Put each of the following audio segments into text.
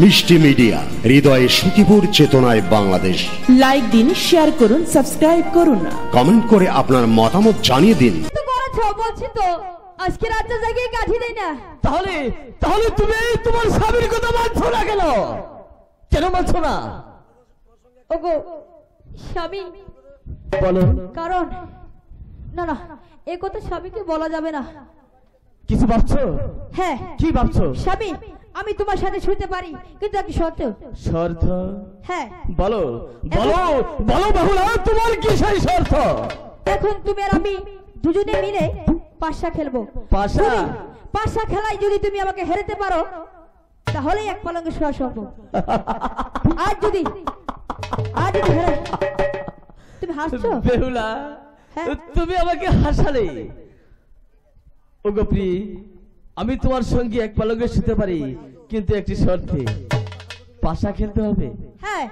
মিষ্টি মিডিয়া, হৃদয়ে সুখীপুর, চেতনায় বাংলাদেশ। লাইক দিন, শেয়ার করুন, সাবস্ক্রাইব করুন, কমেন্ট করে আপনার মতামত জানিয়ে দিন। বলছি তো আজকে রাতে জায়গায় কাঠি দেয় না। তাহলে তাহলে তুমি তোমার স্বামীর কথা মানছো না কেন? কেন মানছো না? ওগো স্বামী বলো। কারণ না না, এই কথা স্বামীকে বলা যাবে না। কিছু ভাবছো? হ্যাঁ। কি ভাবছো? স্বামী, আমি তোমার সাথে শুতে পারি, কিন্তু একটা শর্ত। শর্ত? হ্যাঁ। বলো বলো বলো বাহুলা, তোমার কি সেই শর্ত? এখন তুমি আর আমি দুজনে মিলে পাশা খেলবো। পাশা? পাশা খেলায় যদি তুমি আমাকে হেরাতে পারো তাহলেই এক পালঙ্কে শোয়া সম্ভব। আর যদি হেরে তুমি হাসছো বেহুলা, হ্যাঁ। তুমি আমাকে হাসালে। ও গোপী, আমি তোমার সঙ্গে এক পালঙ্কে শুতে পারি, কিন্তু একটি শর্তে, পাশা খেলতে হবে। হ্যাঁ।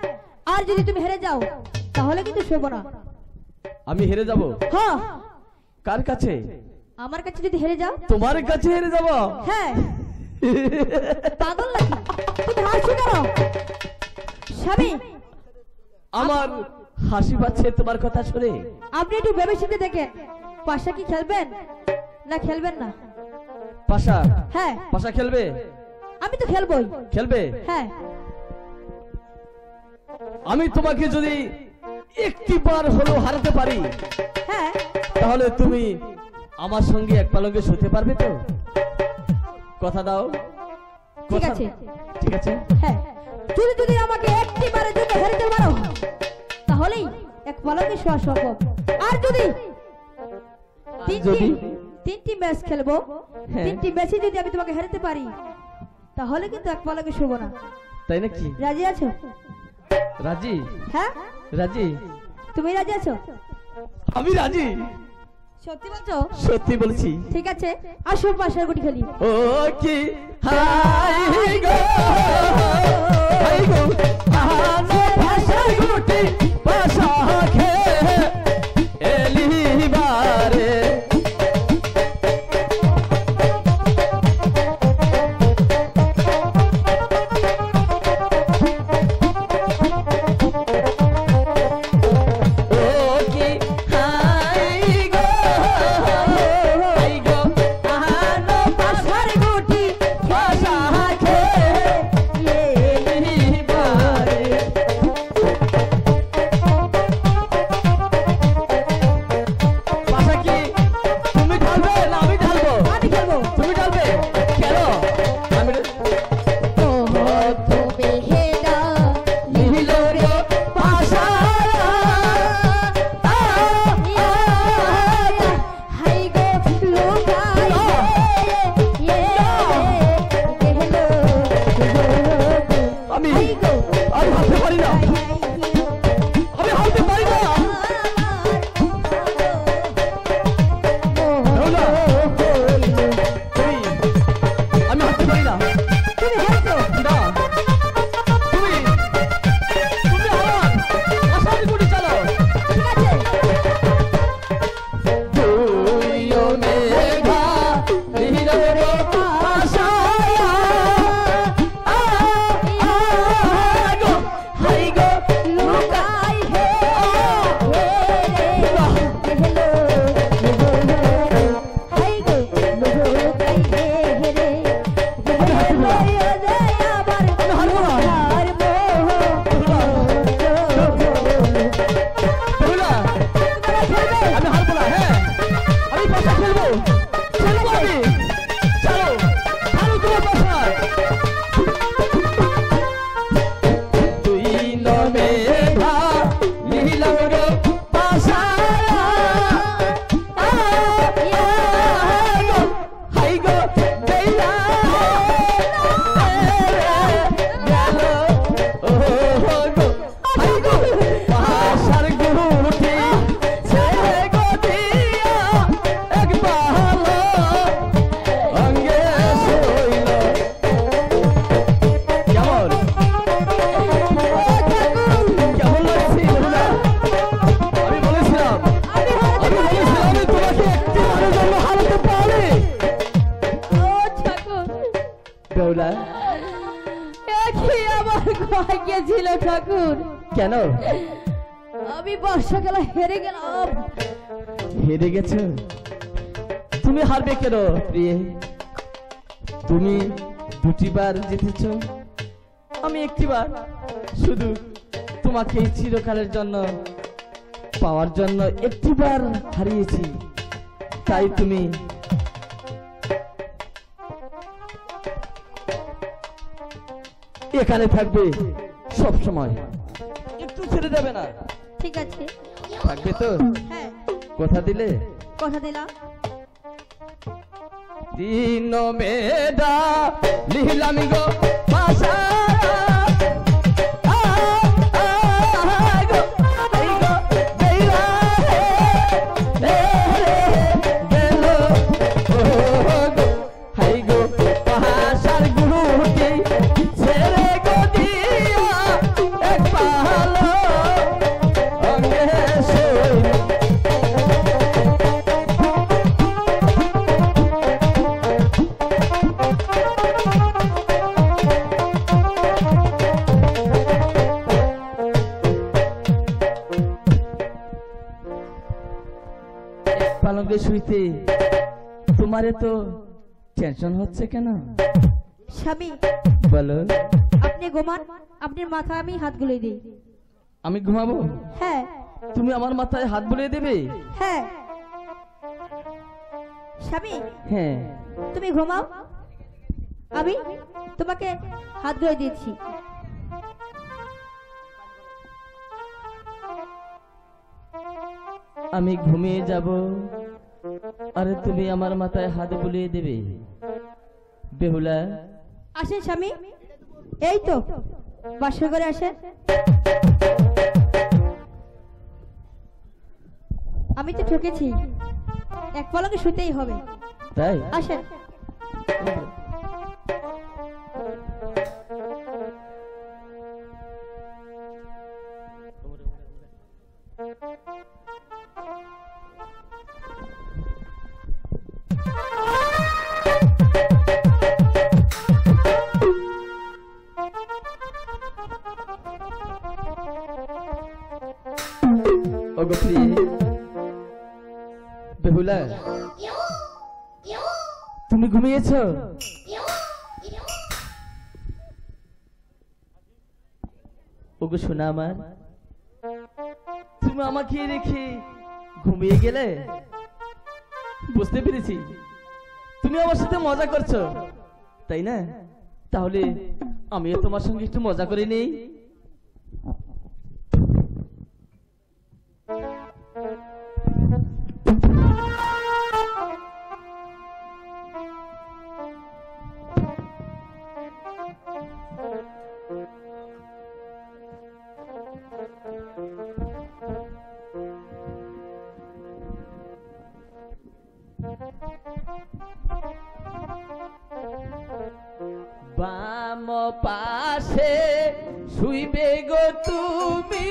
আর যদি তুমি হেরে যাও তাহলে কিন্তু শোবো না। আমি হেরে যাব? হ্যাঁ। কার কাছে? আমার কাছে যদি হেরে যাও। তোমার কাছে হেরে যাব? হ্যাঁ। পাগল নাকি? তুমি হাসছো কেন স্বামী? আমার হাসি পাচ্ছে তোমার কথা শুনে। আপনি একটু ভেবে চিন্তে দেখেন, পাশা কি খেলবেন না খেলবেন না? পাশা? হ্যাঁ। পাশা খেলবে? আমি তো খেলবোই। খেলবে? হ্যাঁ। আমি তোমাকে যদি একটি বার হলো হারাতে পারি, হ্যাঁ, তাহলে তুমি আমার সঙ্গে এক পালঙ্কে শুতে পারবে তো? কথা দাও। ঠিক আছে। ঠিক আছে। হ্যাঁ, যদি আমাকে একটি বারের জন্য হারাতে পারো তাহলেই এক পালঙ্কে শোয়া সম্ভব। আর যদি তিনটি ম্যাচ খেলবো, তিনটি ম্যাচে যদি আমি তোমাকে হারাতে পারি তাহলে কিন্তু এক পালঙ্কে শোবো না। তাই নাকি? রাজি আছো? রাজি? হ্যাঁ রাজি। তুমি রাজি আছো? আমি রাজি। সত্যি বলছো? সত্যি বলছি। ঠিক আছে, আসো পাশার গুটি খেলি। ও কি হাই গো, হাই গো, আনো পাশার গুটি, পাশা খেলি বারে। কি আমার ভাগ্যে ছিল ঠাকুর। কেন আমি বর্ষা খেলা হেরে গেলাম। হেরে গেছো? তুমি হারবে কেন প্রিয়ে? তুমি দুটিবার জিতেছ, আমি একটিবার। শুধু তোমাকে এই চিরকালের জন্য পাওয়ার জন্য একটিবার হারিয়েছি, তাই তুমি এখানে থাকবে সব সময়, একটু ছেড়ে যাবে না। ঠিক আছে, থাকবে তো? হ্যাঁ, কথা দিলে? কথা দিলাম। দিন মেডা লিহিলামি গো ভাষা পালঙ্কে শুইতে তোমার তো টেনশন হচ্ছে কেন? স্বামী বলো। আপনি ঘুমান, আপনার মাথায় আমি হাত বুলিয়ে দিই। আমি ঘুমাবো? হ্যাঁ। তুমি আমার মাথায় হাত বুলিয়ে দেবে? হ্যাঁ। স্বামী হ্যাঁ, তুমি ঘুমাও, আমি তোমাকে হাত ধুয়ে দিচ্ছি। আমি ঘুমিয়ে যাব আর তুমি আমার মাথায় হাত বুলিয়ে দেবে। বেহুলা আসেন স্বামী, এই তো বাসর ঘরে আসেন। আমি তো ঠকেছি, এক পলকে শুতেই হবে। তাই আসেন। ওগো প্রিয়ে, বেহুলা তুমি ঘুমিয়েছ? ওগো শোনা আমার, তুমি আমাকে রেখে ঘুমিয়ে গেলে? বুঝতে পেরেছি তুমি আমার সাথে মজা করছো, তাই না? তাহলে আমিও তোমার সঙ্গে একটু মজা করে নেই। বাম পাশে শুইবে গো তুমি,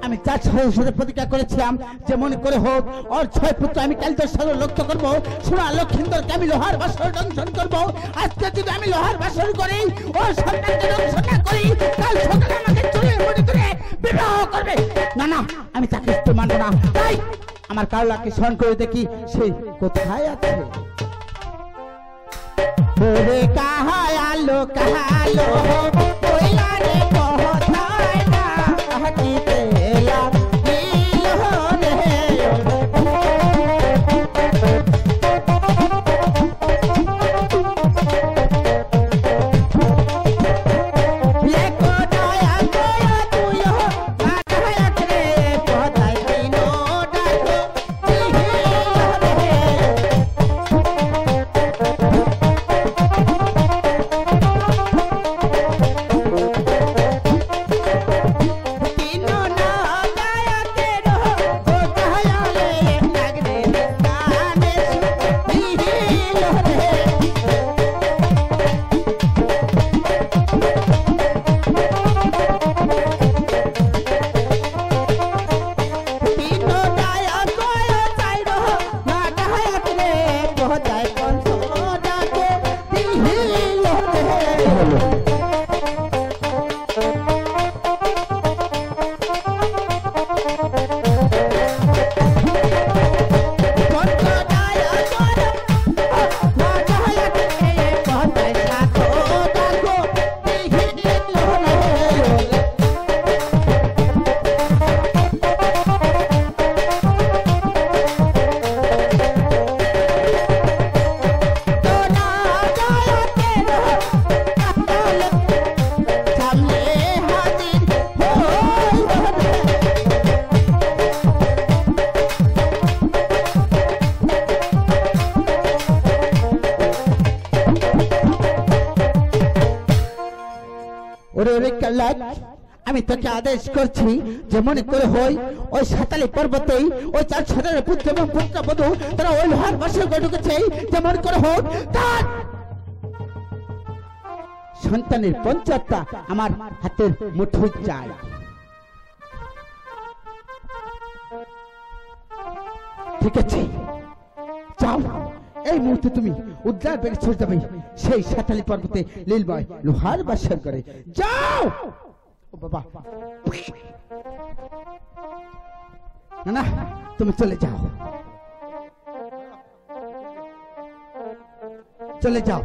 আমি তার সাথে প্রতিজ্ঞা করেছিলাম যে মনে করে হোক ওর 6 পুত্র আমি কাল তোর সাথে লক্ষ্য করবো। শোনা লক্ষিন্দরকে আমি লোহার বাসর দংশন করবো। আজকে যদি আমি লোহার বাসর করি, ওর সন্তানকে দংশন না করি, কাল সকালে আমাকে চুলের মুঠি ধরে বিবাহ করবে। না না, আমি তাকে একটু মানবো না। তাই আমার কারলাকে স্মরণ করে দেখি সে কোথায় আছে। ওরে কাহায় আলো কাহালো কইলা রে কোথায় না হাকিতে লাগি কাল্লাক আমি তোকে আদেশ করছি যেমন করে হই ওই সাতালি পর্বতেই ওই 4 সন্তানের পুত্র এবং পুত্রবধূ তারা ওই লোহার বাসর ঘরে ঢুকেছে যেমন করে হোক তার সন্তানের পঞ্চায়েতটা আমার হাতের মুঠোয় চাই। ঠিক আছে যাও এই মুহূর্তে তুমি উদ্ধার বেগে চলে যাবে সেই সাতালি পর্বতে লীলবয় লোহার বাসর করে যাও। ও বাবা না না তুমি চলে যাও চলে যাও।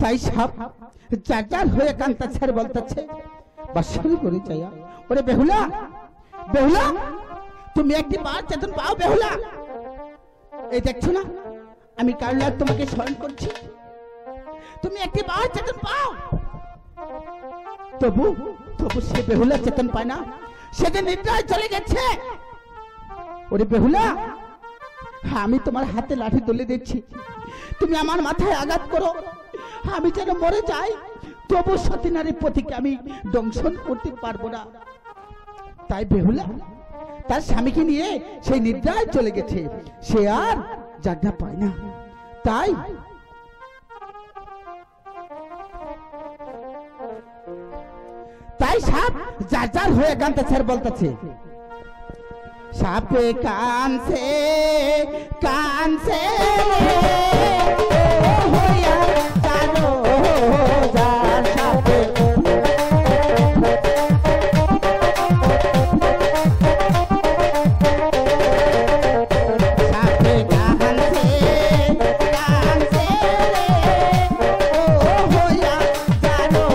তাই সাপ যার হয়ে কান্তাছে আর বলতেছে বাসর করে যাইয়া ওরে বেহুলা বেহুলা তুমি একটি বার চেতন পাও বেহুলা। এই দেখছো না আমি কাল্লাক তোমাকে স্মরণ করছি তুমি একটি বার চেতন পাও। তবু তবু সে বেহুলা চেতন পায় না সে যে নিদ্রায় চলে গেছে। ওরে বেহুলা আমি তোমার হাতে লাঠি তুলে দিচ্ছি তুমি আমার মাথায় আঘাত করো আমি যেন মরে যাই তবু সতী নারীর পতিকে আমি দংশন করতে পারবো না। তাই বেহুলা তার স্বামীকে নিয়ে সেই নিদ্রায় চলে গেছে সে আর জাগনা পায় না। তাই তাই সাপ যার হয়ে কাঁদতেছে আর বলতেছে সাপে কানছে কানছে হইয়া জানো যার সাপে সাপে কানছে কানছে ও হইয়া জানো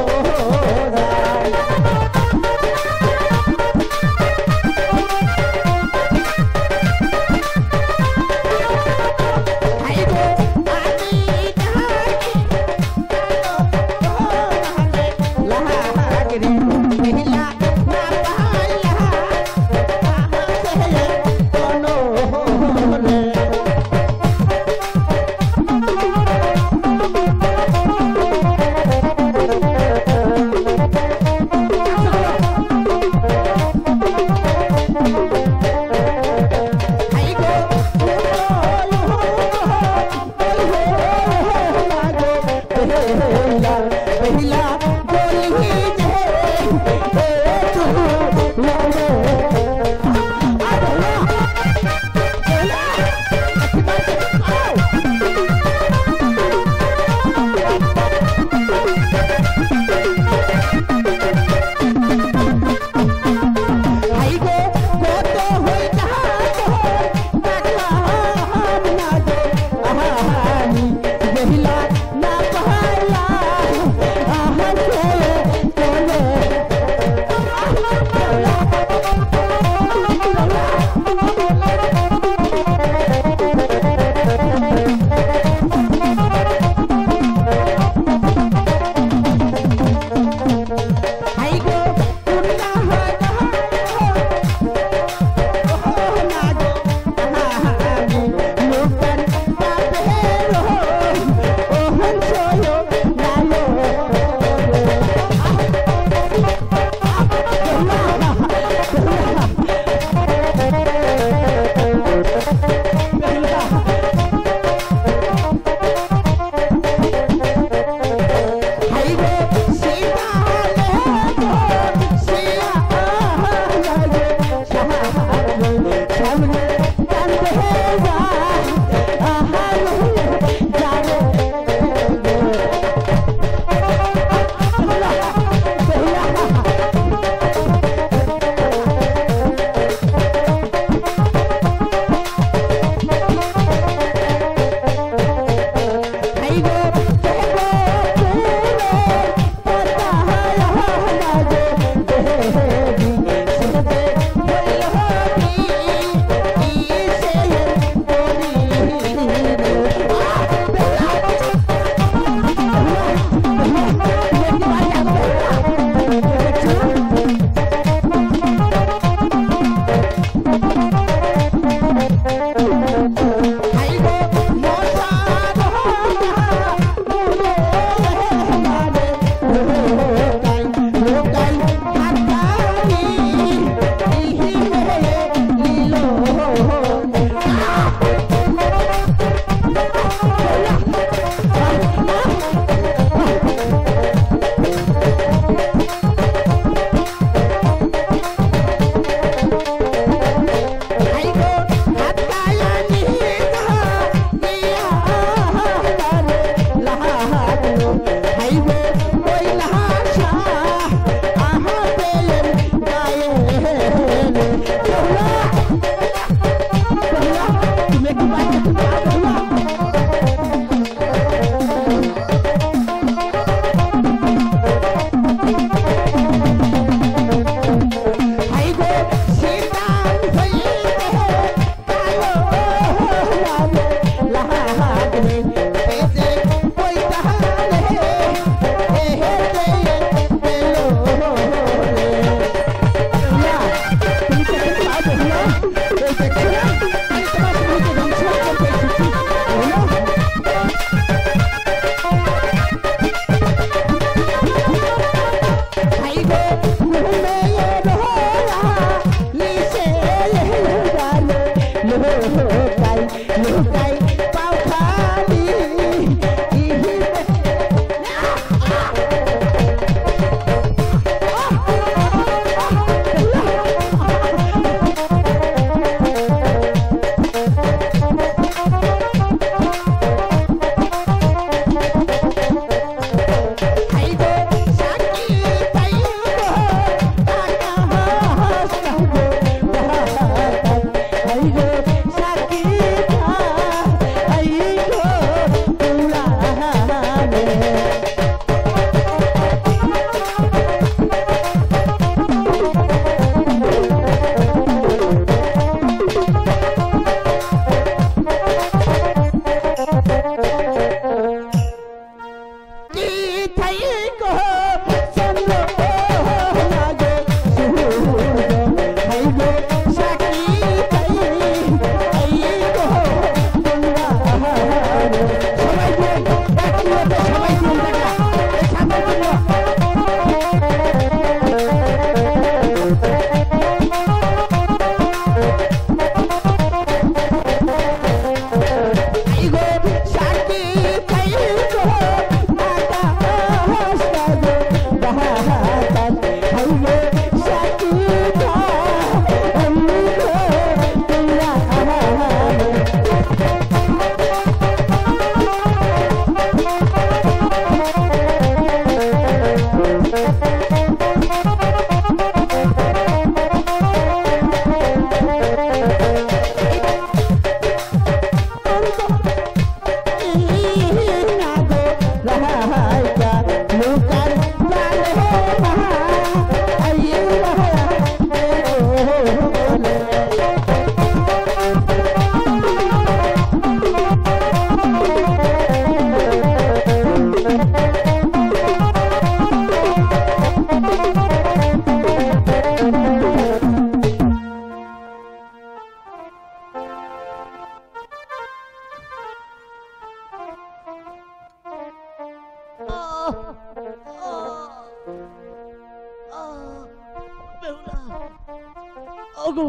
ওগো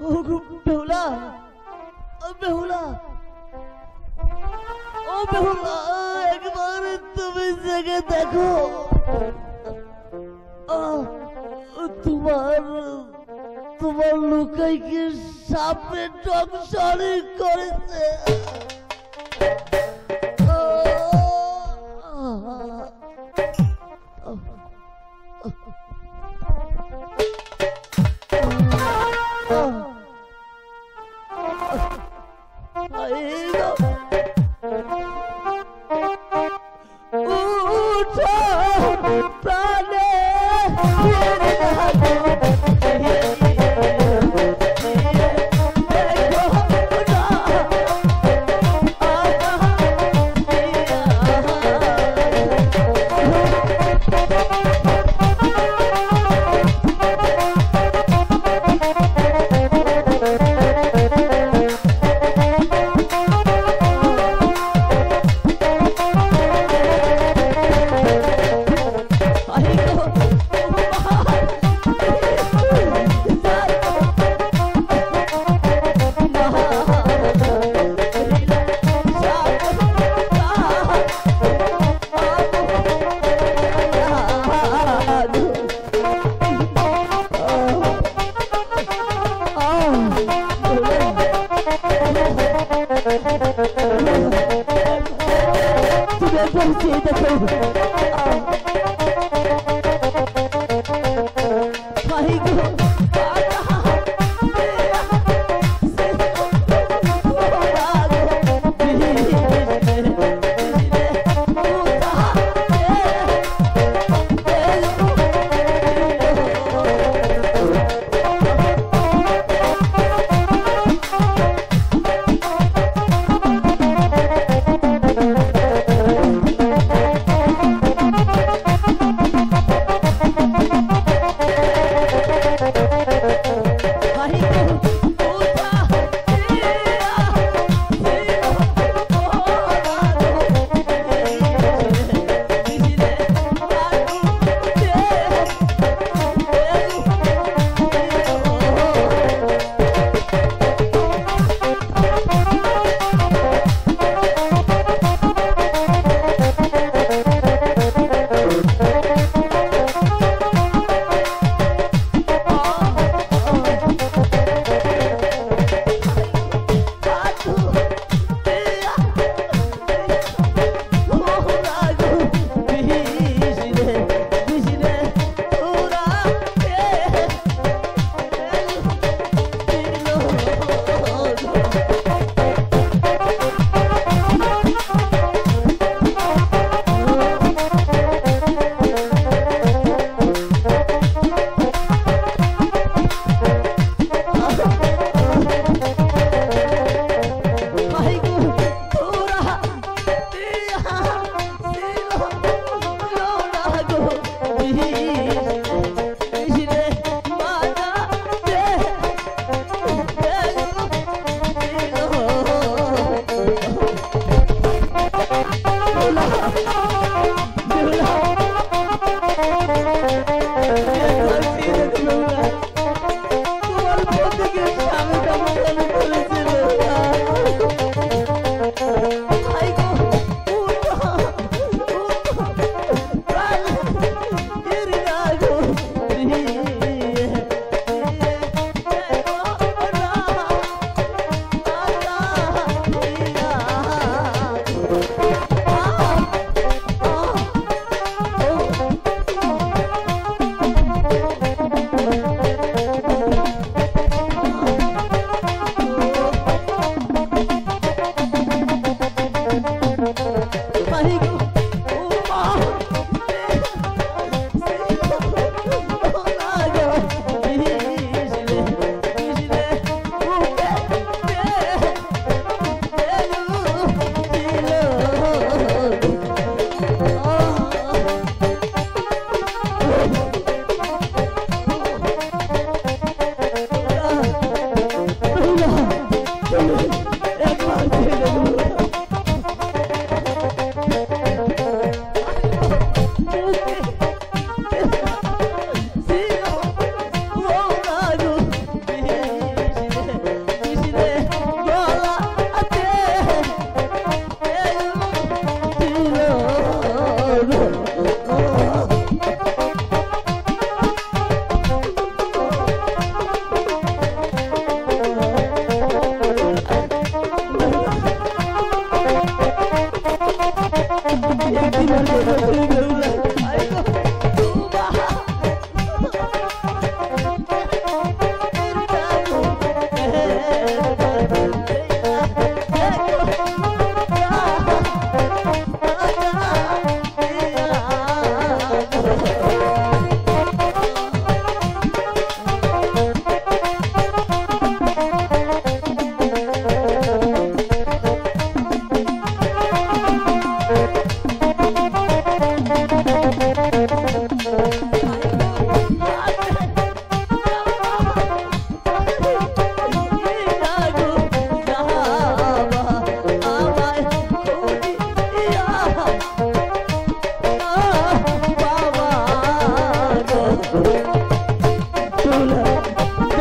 ওগো বেহুলা, বেহুলা, ও বেহুলা, একবার তুমি জেগে দেখো। তোমার তোমার লুকাইকে সাপে টকশরি করেছে।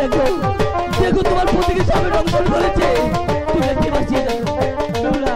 দেখো দেখো তোমার প্রতিকে সামনে রংধন করেছে, তুমি একটি বাঁচিয়ে দেখো তোমরা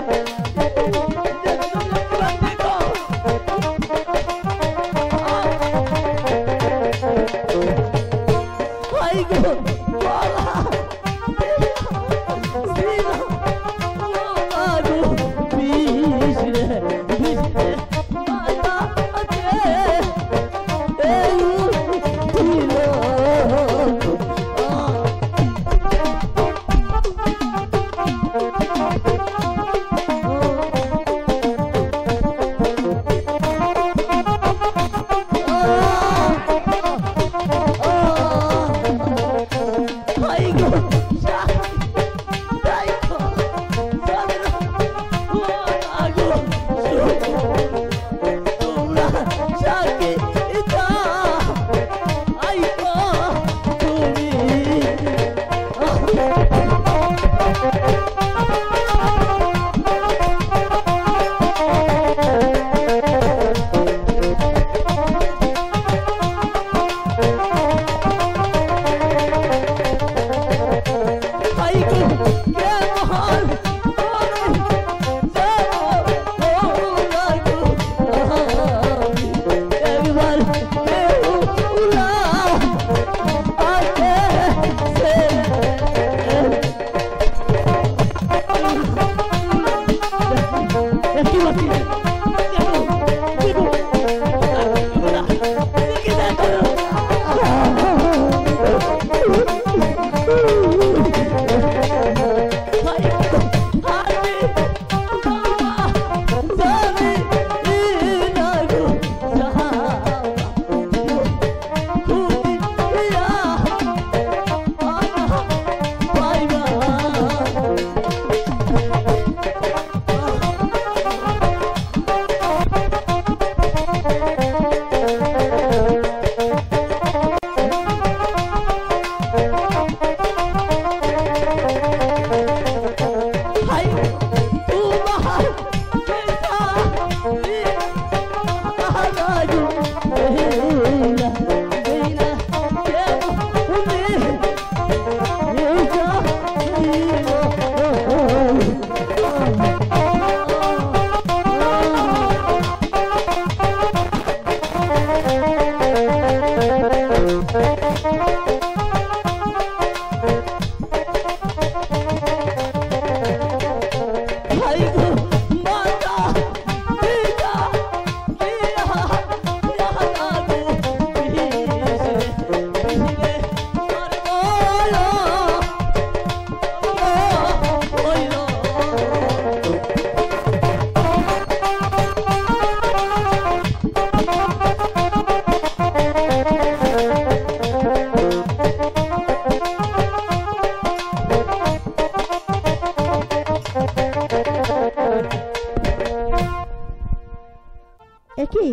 একই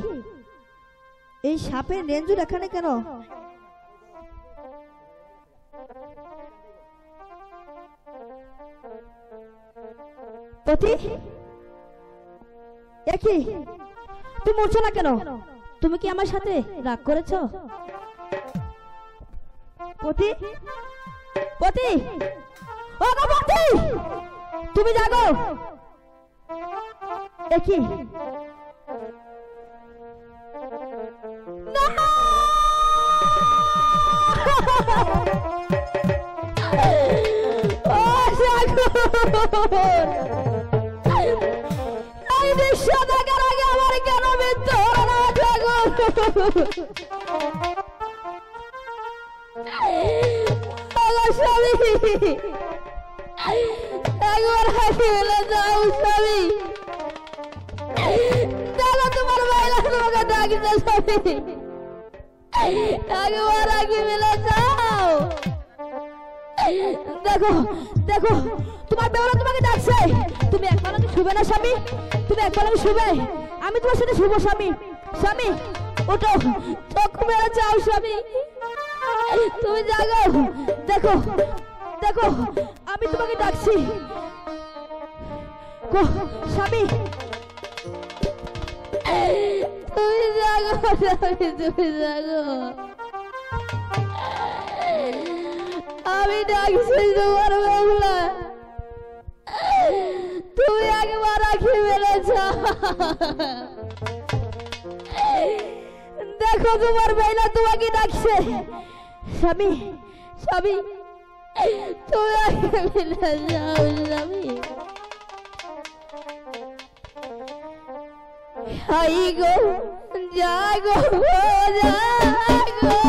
এই সাপের রেঞ্জুর এখানে কেন? পতি একই তুমি মরছো না কেন? তুমি কি আমার সাথে রাগ করেছো? পতি পতি ও গো পতি তুমি জাগো। একই একবার হাসি মেলে যাও স্বামী, দেখো তোমার বাইলা তোমাকে ডাকছে স্বামী, একবার আগে মেলে যাও। দেখো দেখো তোমার বেওরা তোমাকে ডাকছে, তুমি একবার আগে শুবে না স্বামী, তুমি একবার আগে শুবে, আমি তোমার সাথে শুভ স্বামী। স্বামী ওঠো, চোখ মেলে যাও স্বামী, তুমি জাগো। দেখো দেখো আমি তোমাকে ডাকছি স্বামী, তুমি জাগো স্বামী, তুমি জাগো। আমি ডাকছি তোমার বেহুলা, তুমি একবার রাখি মেরেছ। দেখো তোমার বেহুলা তোমাকে ডাকছে। স্বামী স্বামী তুমি আগে মিলে যাও স্বামী। হাই গো জাগো জাগো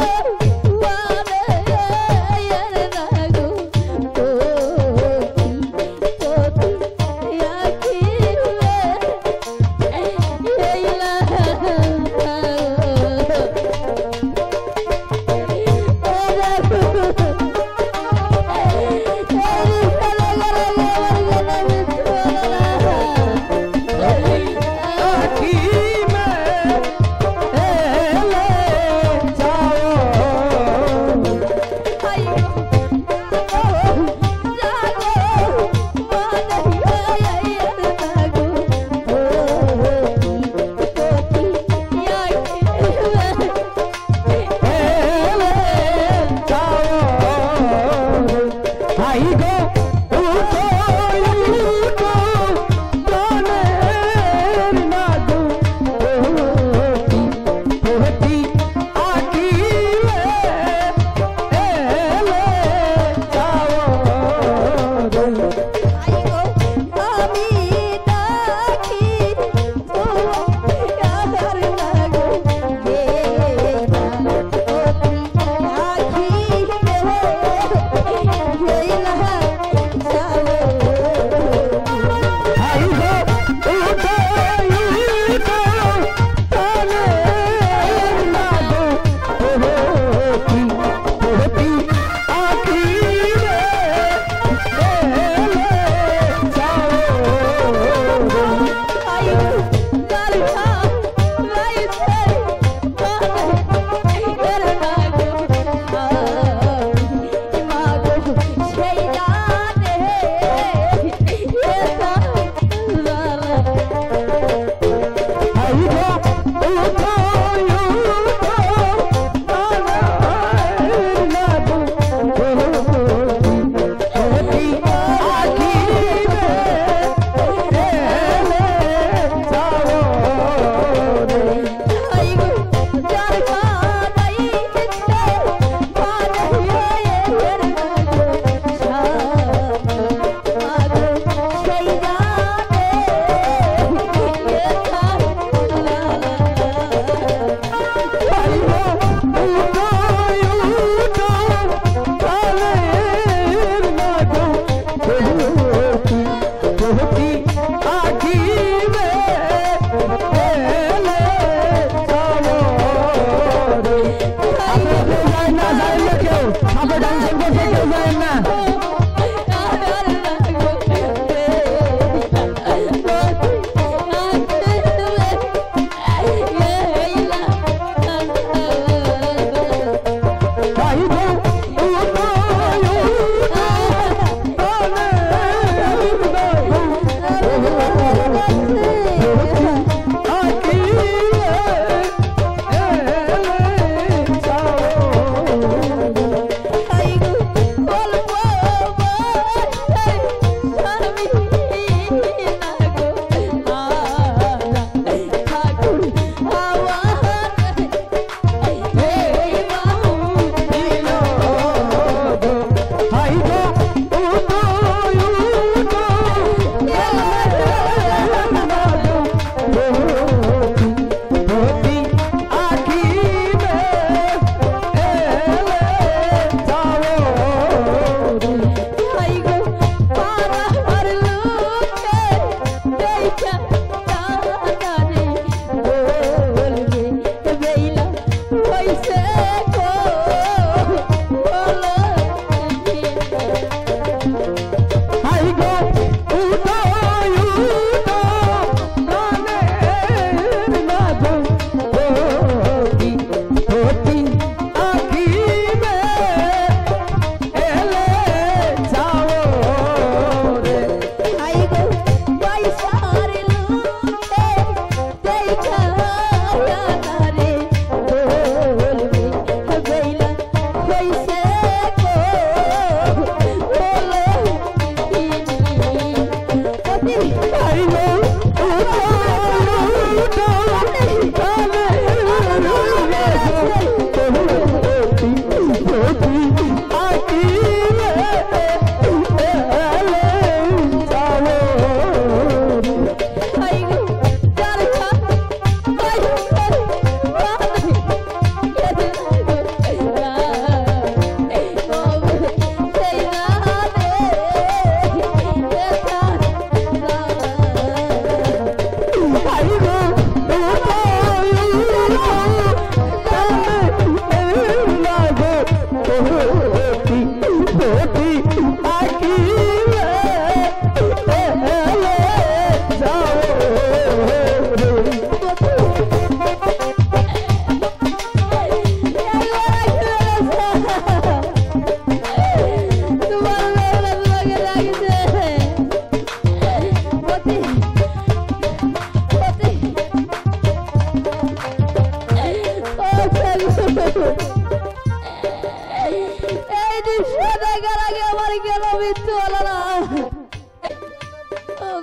চলো না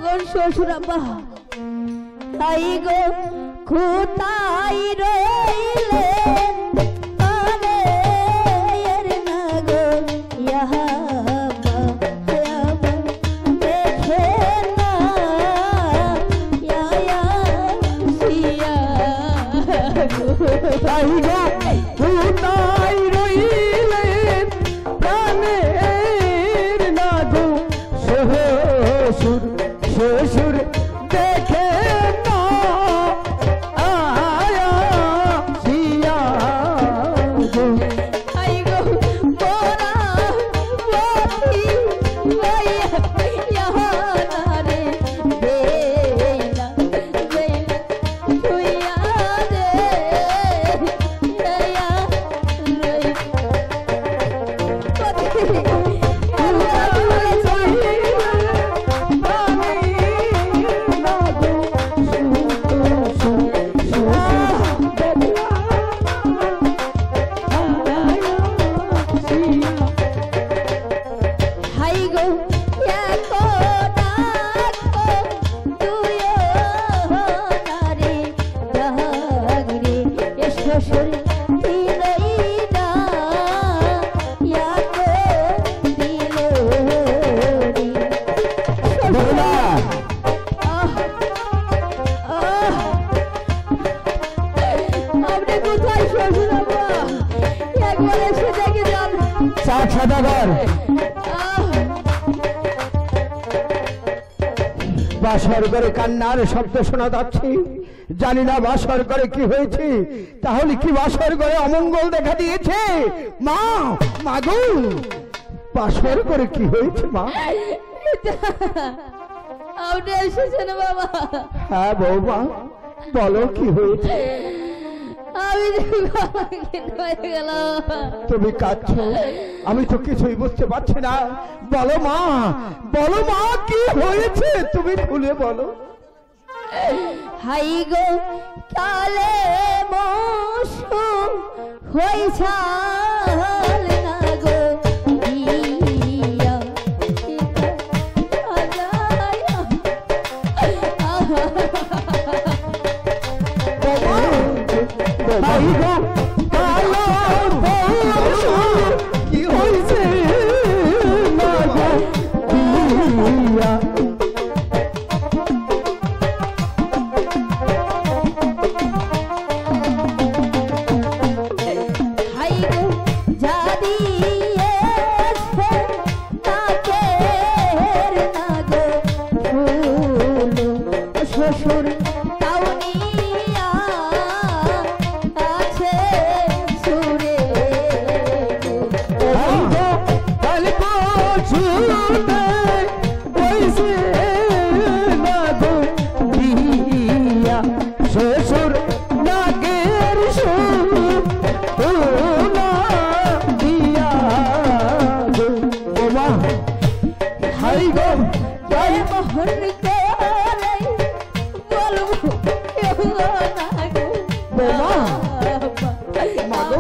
গো শ্বশুর আব্বা তাই গো কোথায় রইলে আরে এর না গো ইহা দেখে না ইয়া সিয়া তাই গো কোথায় রইলেন প্রাণের না গো শ্বশুর শ্বশুর দেখে না আয়া সিয়া গো আই গো মোরা বতি ইয়া রে দেলা দেলা তুইয়া দে ইয়া রে হাই গো একো ডাকো তুইও নারে ডাগরে এ শ্বশুর দিলেই না ইয়াকো দিলোরি বলা আপনি কোথায় শ্বশুর আব্বা একবার এসে দেখে যান চাপ সদাগর বাসর ঘরে কান্নার শব্দ শোনা যাচ্ছে জানি না বাসর ঘরে কি হয়েছে তাহলে কি বাসর ঘরে অমঙ্গল দেখা দিয়েছে মা মাগু বাসর ঘরে কি হয়েছে মা আপনি এসেছেন বাবা হ্যাঁ বৌমা বলো কি হয়েছে আমি হয়ে গেল তুমি কাঁদছো আমি তো কিছুই বুঝতে পারছি না বলো মা কি হয়েছে তুমি খুলে বলো হাই গো কালে মশু হইছাল না গো ইয়া ভাই গো কালো পরশু কি হয়েছে না গো দিয়া হাই গো জাদি এসে তাকে না গো ফুল শ্বশুর তাউনিয়া আছে সুরে ভাই গো কালো পরশু হয়েছে না গো দিয়া শ্বশুর নাগের সুর দিয়া গো মা হাই গো জয় মোহন করে বলবো কেউ না গো বোমা মাগো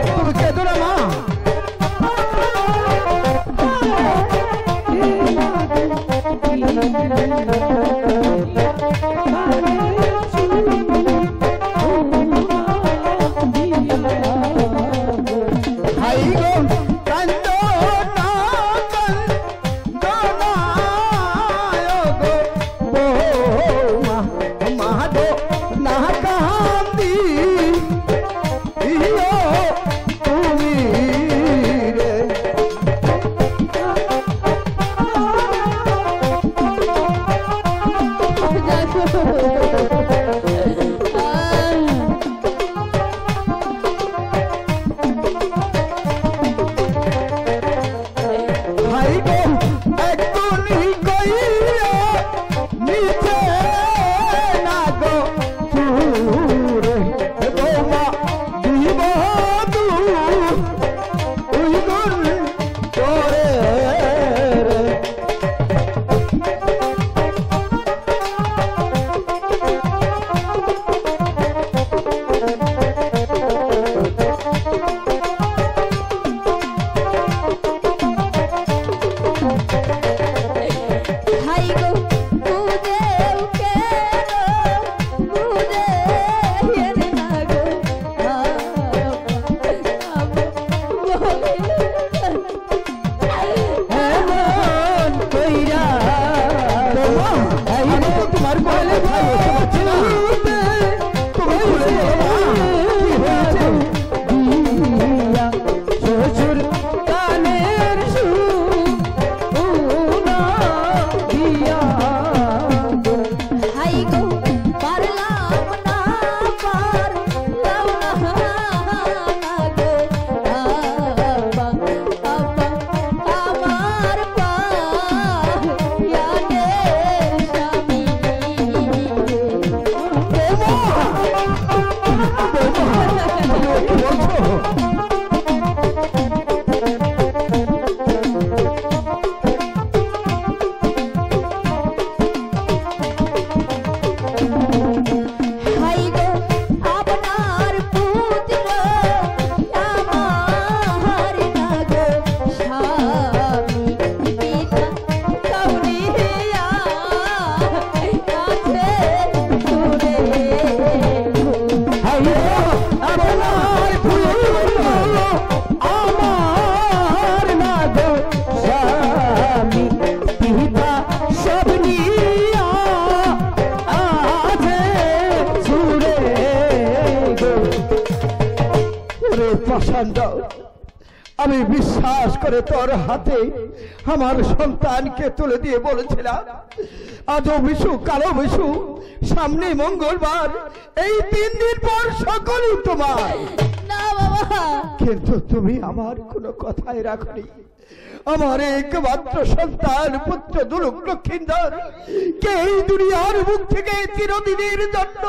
তুমি কেঁদো না মা হাই গো কান্দো না কান্দো না গো বৌমা মাদো না কান্দি ইয়ো তুমি রে ভাই গো একটুনি কইয়া নিচে না গো তুরে বৌমা দিব তু ওই গুণ তোরে রে তো তোমার গলে ভাই হতে পারছি না। তুমি খুলে বলো মা, কি হয়েছে? শ্বশুর কানের সুনা দিয়া হাই গো পারলাম না পার দাও না গো আব্বা আব্বা আমার পায়ানের স্বামী হাই গো আপনার পুত্র আমার না গো স্বামী পিতা কাউরিয়া কাছে দূরে হাই গো আপনার পুত্র আমার না গো স্বামী পিতা সব নিয়া আছে ছুড়ে গো। ওরে পছন্দ, আমি বিশ্বাস করে তোর হাতে আমার সন্তানকে তুলে দিয়ে বলেছিলাম আজও বিশু কালো বিশু, সামনে মঙ্গলবার, এই 3 দিন পর সকলই তোমার। না বাবা কিন্তু তুমি আমার কোনো কথাই রাখনি। আমার একমাত্র সন্তান পুত্র দুলুক লক্ষিন্দর কে এই দুনিয়ার মুখ থেকে চিরদিনের জন্য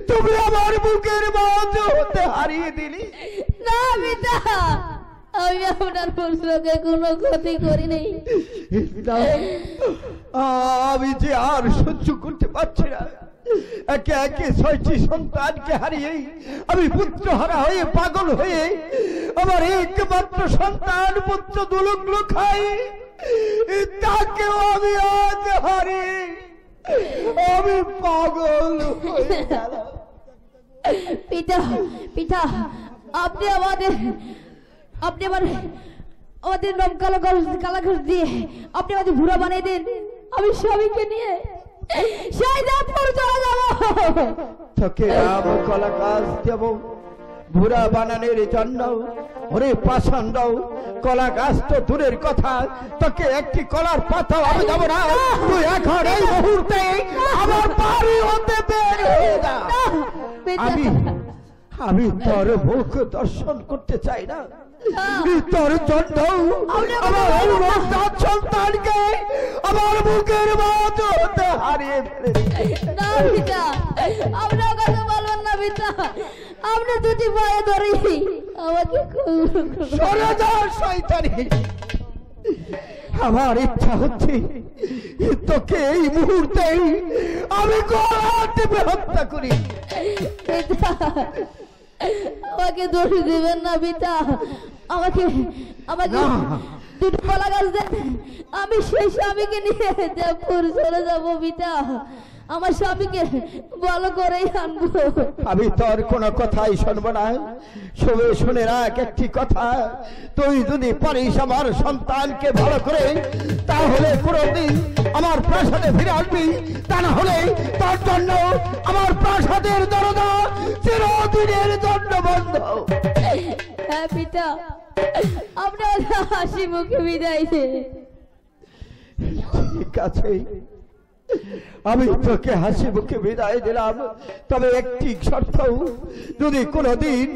তুমি আমার বুকের মাঝ হতে হারিয়ে দিলি। না পিতা আমি আপনার পুত্রকে কোনো ক্ষতি করি নাই। আমি যে আর সহ্য করতে পারছি না। একে একে 6টি সন্তানকে হারিয়ে আমি পুত্র হারা হয়ে পাগল হয়ে আমার একমাত্র সন্তান পুত্র দুলুক লখাই তাকেও আমি আজ হারিয়ে আমি পাগল হয়ে গেলাম। পিতা পিতা আপনি আমাদের নম কালাঘর দিয়ে আপনি আমাদের ভুড়া বানিয়ে দিন। আমি স্বামীকে নিয়ে সেই দাপুর চলে যাব। তোকে রাম কলা গাছ দেব ভুরা বানানোর জন্য। ওরে পাষণ্ড, কলা গাছ তো দূরের কথা, তোকে একটি কলার পাতাও আমি দেবো না। তুই এখন এই মুহূর্তে আমার বাড়ি হতে বের হয়ে যা। আমি তোর মুখ দর্শন করতে চাই না। তোর জন্য আমার অনুরোধ সন্তানকে আমার বুকের মাঝ হতে হারিয়ে ফেলেছি। না পিতা আপনার কথা বলবেন না পিতা, আপনি দুটি পায়ে ধরি আমাকে সরে যা শয়তানি। আমার ইচ্ছা হচ্ছে তোকে এই মুহূর্তে আমি গলা টিপে হত্যা করি। পিতা আমাকে দোষ দিবেন না পিতা, আমাকে আমাকে দুটো কলা গাছ দেন, আমি সেই স্বামীকে নিয়ে দেবপুর চলে যাবো পিতা। আমার স্বামীকে ভালো করেই আনবো। আমি তোর কোনো কথাই শুনবো না। শুনে রাখ একটি কথা, তুই যদি পারিস আমার সন্তানকে ভালো করে, তাহলে কোনদিন আমার প্রাসাদে ফিরে আসবি। তা না হলে তার জন্য আমার প্রাসাদের দরজা চিরদিনের জন্য বন্ধ। হ্যাঁ পিতা আপনি হাসি মুখে বিদায় দেন। ঠিক আছে, আমি তোকে হাসি মুখে বিদায় দিলাম, তবে একটি শর্ত, যদি কোনদিন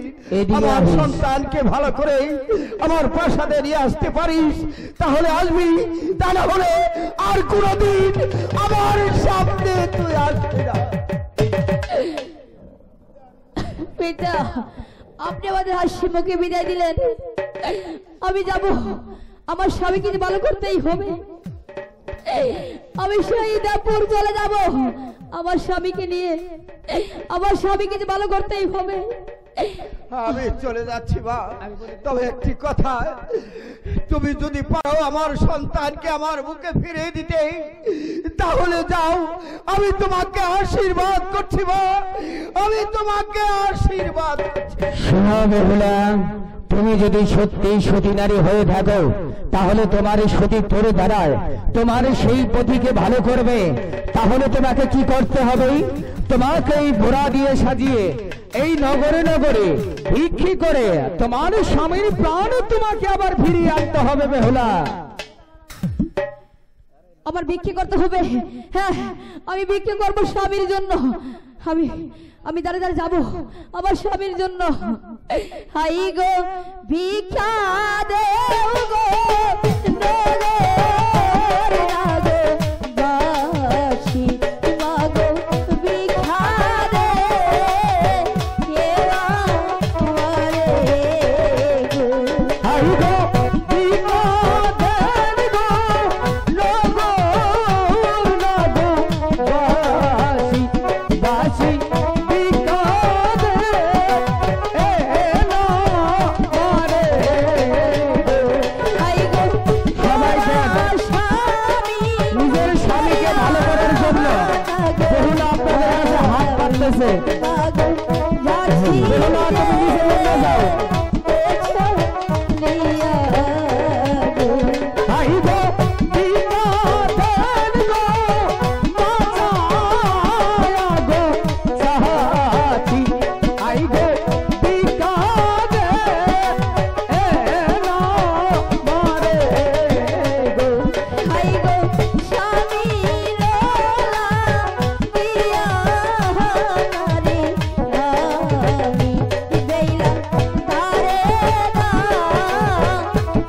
আমার সন্তানকে ভালো করে আমার প্রাসাদে নিয়ে আসতে পারিস তাহলে আসবি, তা না হলে আর কোনদিন আমার সামনে তুই আসবি না। পিতা আপনি আমাদের হাসি মুখে বিদায় দিলেন, আমি যাব, আমার স্বামীকে ভালো করতেই হবে। আমি সেই দাপুর চলে যাব আমার স্বামীকে নিয়ে, আমার স্বামীকে ভালো করতেই হবে। আমি চলে যাচ্ছি মা, তবে একটি কথা, তুমি যদি পারো আমার সন্তানকে আমার বুকে ফিরিয়ে দিতে তাহলে যাও, আমি তোমাকে আশীর্বাদ করছি মা, আমি তোমাকে আশীর্বাদ করছি। তুমি যদি সত্যি সতী নারী হয়ে থাকো তাহলে তোমার এই সতীত্বর দ্বারায় তোমার সেই পতিকে ভালো করবে। তাহলে তোমাকে কি করতে হবে? তোমাকে এই ঘোড়া দিয়ে সাজিয়ে এই নগরে নগরে ভিক্ষি করে তোমার স্বামীর প্রাণ তোমাকে আবার ফিরিয়ে আনতে হবে বেহুলা। আবার বিক্রি করতে হবে? হ্যাঁ, আমি বিক্রি করবো স্বামীর জন্য। আমি দাঁড়িয়ে দাঁড়িয়ে যাবো আমার স্বামীর জন্য। হাই গো ভিক্ষা দেও গো নগর রাগো বাসি মাগো ভিক্ষা দে কেবা মারে গো। হাই গো ভিক্ষা দেন গো নগর নগর বাসি বাসি ভিক্ষা দে এ না মারে গো। হাই গো সবাই দেন স্বামী নিজের স্বামীকে ভালো করার জন্য বেহুলা আপনাদের কাছে হাত পাততেছে। মাগো যাচ্ছি বেহুলা তুমি নিজে মনে যাও। হাই গো ভিক্ষা দেন গো বাঁচায়া গো সাহাতি। হাই গো ভিক্ষা দে এ না মারে গো। হাই গো স্বামী লোলা দিয়া নারে আমি দেইলা তারে না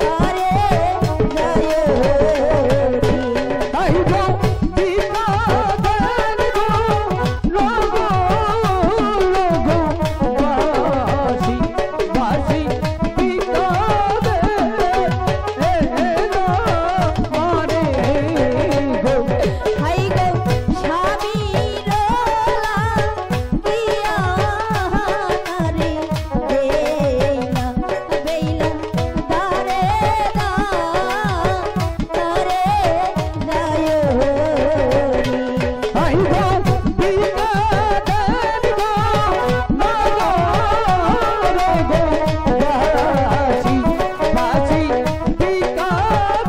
তারে যায় হাই গো ভিক্ষা দেন গো লগো লগো বাসি বাসি ভিক্ষা দে এ না মারে গো। হাই গো স্বামী লোলা দিয়া নারে দেইলা দেইলা তারে না তারে যায় হাই গো ভিক্ষা দেন গো লগো লগো বাসি বাসি ভিক্ষা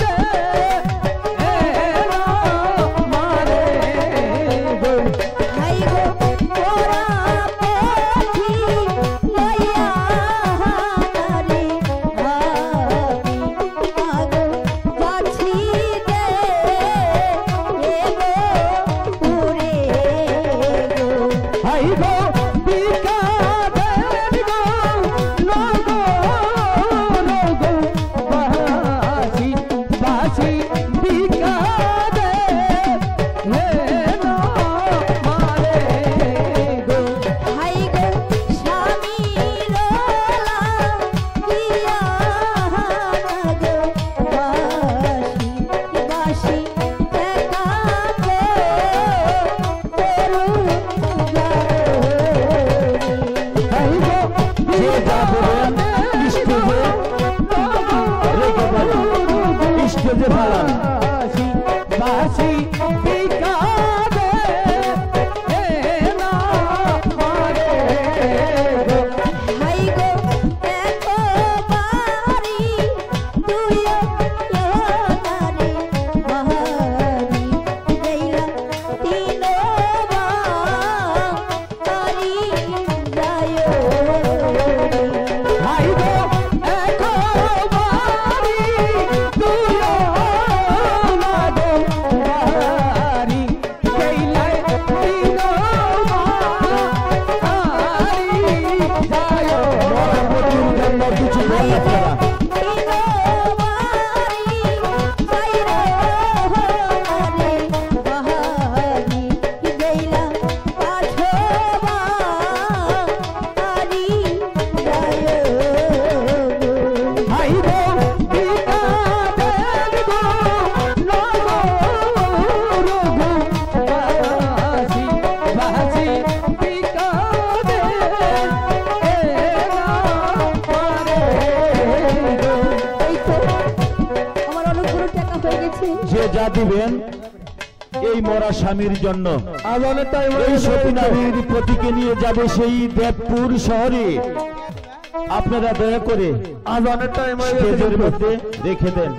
দে এ না মারে গো। হাই গো মোরা পথি লইয়া নারে আমি মাগো যাচ্ছি গে এগো পুরে গো। হাই গো ভিক্ষা দেন গো লগো লগো বাসি বাসি ভিক্ষা দে হে না মারে গো। হাই গো স্বামী লোলা দিয়া গো বাসি বাসি একা গো করু হাই গো যে যাবেন স্টেজে রেখে দেন স্টেজে ভাড়া। বাসি বাসি ভিক্ষা দে হে না মারে গো। হাই গো এতো বাড়ি তুইও নারে বাহারি দেইলা তিনো বাড়ি যায় হাই গো একবারি তুইও না গো বাড়ি গেইলাই তিনো বাড়ি যায়। মরবতুর জন্য কিছু বল আপনারা। তিনো বাড়ি যায় নারে বাহারি দেইলা পাছো বাড়ি যায় হাই গো ভিক্ষা দেন গো লগো লগো বাসি বাসি ভিক্ষা দে এ না মারে গো। এই তো আমার অনেকগুলো টাকা হয়ে গেছে। যে যা দিবেন এই মরা স্বামীর জন্য আমাদের তাই এই সতী নারীর পতিকে নিয়ে যাবে সেই দেবপুর শহরে। আপনারা দয়া করে আজানের টাইম হয়ে গেছে স্টেজের কিন্তু। মধ্যে রেখে দেন।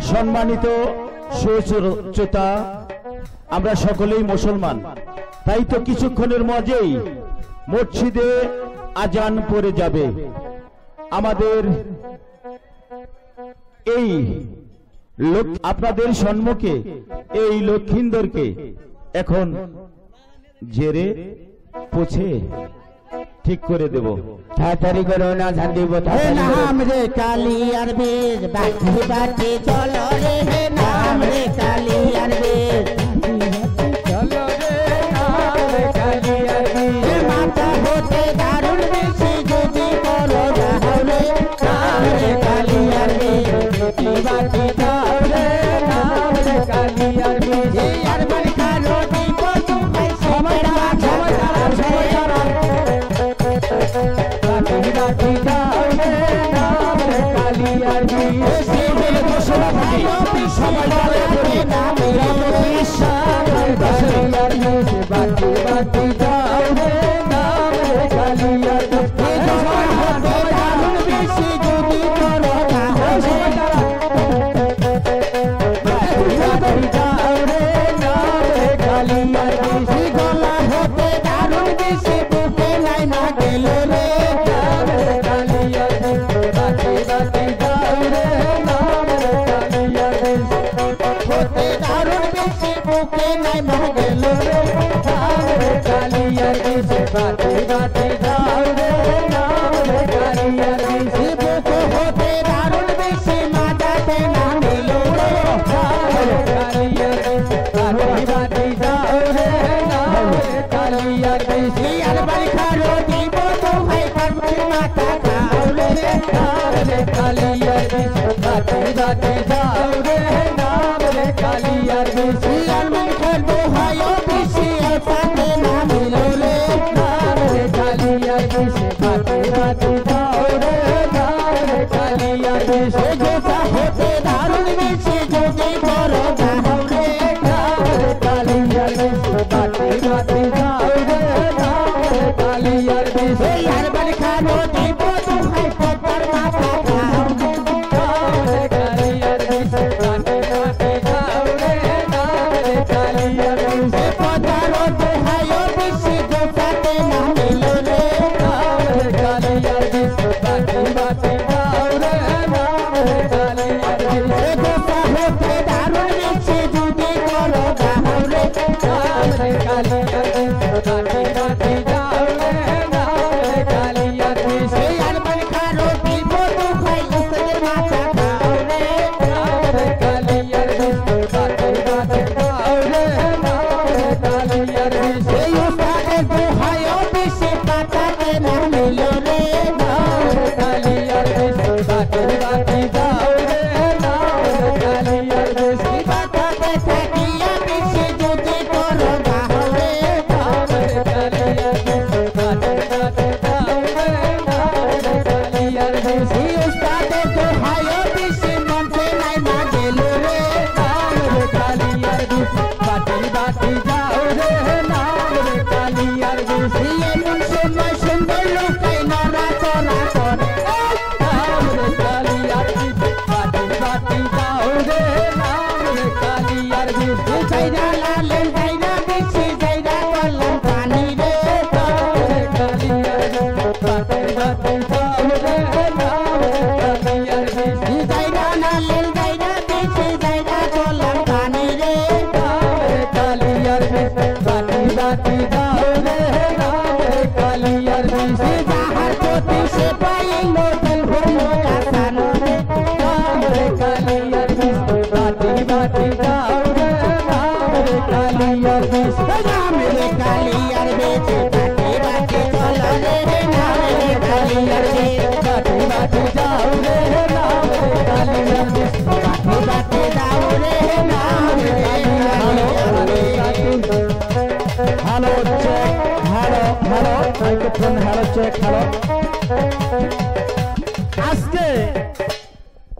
সম্মানিত সুশ্রোতা, আমরা সকলেই মুসলমান, তাই তো কিছুক্ষণের মধ্যেই মসজিদে আজান পড়ে যাবে। আমাদের এই আপনাদের সম্মুখে এই লক্ষিন্দরকে এখন জেরে পুছে ঠিক করে দেব। তাড়াতাড়ি করো না, ধান দিব। হে নাম রে কালিয়ার বীর বাটি বাটি চলো রে, হে নাম রে কালিয়ার বীর চলো রে নাম রে কালিয়ার বীর। হে মাথা হতে দারুণ বেশি যদি করো যাও রে, নাম রে কালিয়ার বীর বাটি বাটি যাও রে নাম রে কালিয়ার বীর। হে আর বাড়ি কালো দিব তুমি সবাই মাথা বাটি বাটি যাও রে নাম রে কালিয়ার বীর। সবাই নাম রে কালিয়ার বীর। বাটি বাটি যাও রে নাম রে কালিয়ার বীর। দারুণ বেশি যদি করো যাও রে, বাটি যাও রে নাম রে কালিয়ার বীর। গলা হতে দারুণ বেশি বুকে নাই না গেল রে, নাম রে কালিয়ার বীর। বাটি বাটি যাও রে নাম রে কালিয়ার বীর। হতে দারুণ বেশি বুকে নাই না গেল রে, নাম রে কালিয়ার বীর। বাটি বাটি যাও রে নাম রে কালিয়ার বীর। বুক হতে দারুণ বেশি মাথাতে না নিল রে, নাম রে কালিয়ার বীর। বাটি বাটি যাও রে নাম রে কালিয়ার বীর। আর বাড়ি খারো দিব তোমায় পারবি মাথা খাও রে, নাম রে কালিয়ার বীর। বাটি বাটি যাও রে নাম রে কালিয়ার বীর। আর মন খেলবো হয় বেশি পাতে না নিল রে, নাম রে কালিয়ার বীর। বাটি বাটি যাও রে নাম রে কালিয়ার বীর। গোসা হতে দারুণ বেশি যদি করো যাও রে, নাম রে কালিয়ার বীর। বাটি বাটি যাও রে নাম রে কালিয়ার বীর। আর বাড়ি খারো দিব তোমায় পতার মাথা খাও রে, নাম রে কালিয়ার বীর। বাটি বাটি যাও রে নাম রে কালিয়ার বীর। পতারো দোহায় বেশি গোসাতে না নিল রে, নাম রে কালিয়ার বীর। বাটি বাটি যাও রে নাম রে কালিয়ার বীর। গোসা হতে দারুণ বেশি যদি করো যাও রে, নাম রে কালিয়ার বীর। বাটি বাটি যাও রে নাম রে কালিয়ার বীর। আর বাড়ি খারো দিব তোমায় উসের মাথা খাও রে, নাম রে কালিয়ার বীর। বাটি বাটি যাও রে নাম রে কালিয়ার বীর। এই উস্তাদের দোহায় বেশি পাতাতে না নিল রে, নাম রে কালিয়ার বীর। বাটি বাটি যাও রে নাম রে কালিয়ার বীর। পাতাতে থাকিয়া বেশি যদি করো যাও রে, নাম রে কালিয়ার বীর। বাটি বাটি যাও রে নাম রে কালিয়ার বীর। এই উস্তাদের দোহায় বেশি মনতে নাই না গেল রে, নাম রে কালিয়ার বীর। বাটি বাটি যাও রে নাম রে কালিয়ার বীর। এমন সময় সুন্দর লোকাই নড়া চড়া করে, নাম রে কালিয়ার বীর। বাটি বাটি যাও রে নাম রে কালিয়ার বীর। যাইরা লালেন যাইরা বেশি যাইরা করলাম পানি রে, নাম রে কালিয়ার বীর। বাটি বাটি যাও রে নাম রে কালিয়ার বীর। যাইরা লালেন যাইরা বেশি যাইরা করলাম পানি রে, নাম রে কালিয়ার বীর। বাটি বাটি যাও রে নাম রে কালিয়ার বীর। যাহার প্রতি সে পাইল দিল হইল কাসানো রে, নাম রে কালিয়ার বীর। বাটি বাটি যাও রে নাম রে কালিয়ার বীর। নাম রে কালিয়ার বেশি বাটি বাটি চলো রে, নাম রে কালিয়ার বেশি বাটি বাটি যাও রে নাম রে কালিয়ার বীর। বাটি বাটি যাও রে, নাম রে কালিয়ার বেশি। Hello check, hello hello microphone, hello check, hello. আজকে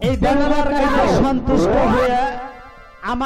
এই বেদনার কাছে সন্তুষ্ট হয়ে